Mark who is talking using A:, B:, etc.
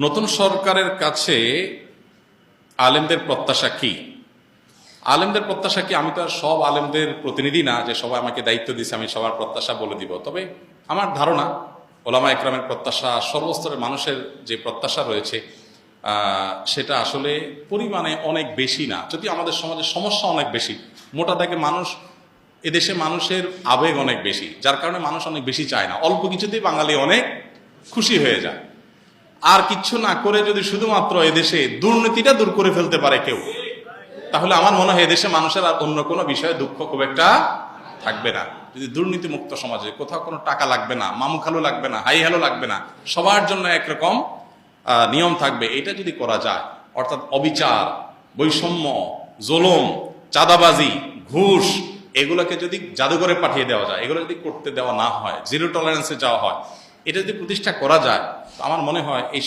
A: নতুন সরকারের কাছে আলেমদের প্রত্যাশা কি? আলেমদের প্রত্যাশা কি? আমি তো আর সব আলেমদের প্রতিনিধি না যে সবাই আমাকে দায়িত্ব দিচ্ছে আমি সবার প্রত্যাশা বলে দিব। তবে আমার ধারণা ওলামা একরামের প্রত্যাশা, সর্বস্তরের মানুষের যে প্রত্যাশা রয়েছে সেটা আসলে পরিমাণে অনেক বেশি না, যদি আমাদের সমাজের সমস্যা অনেক বেশি। মোটা দাগে মানুষ, এদেশে মানুষের আবেগ অনেক বেশি, যার কারণে মানুষ অনেক বেশি চায় না। অল্প কিছুতেই বাঙালি অনেক খুশি হয়ে যায়। আর কিচ্ছু না করে যদি শুধুমাত্র এদেশে দুর্নীতিটা দূর করে ফেলতে পারে কেউ, তাহলে আমার মনে হয় এদেশে মানুষের আর অন্য কোনো বিষয়ে দুঃখ খুব একটা থাকবে না। যদি দুর্নীতি মুক্ত সমাজে কোথাও কোনো টাকা লাগবে না, মামু খালু লাগবে না, হাই হ্যালো লাগবে না, সবার জন্য একরকম নিয়ম থাকবে, এটা যদি করা যায়, অর্থাৎ অবিচার, বৈষম্য, জুলুম, চাঁদাবাজি, ঘুষ, এগুলোকে যদি জাদুঘরে পাঠিয়ে দেওয়া যায়, এগুলো যদি করতে দেওয়া না হয়, জিরো টলারেন্সে যাওয়া হয়, এটা যদি প্রতিষ্ঠা করা যায়, আমার মনে হয় এই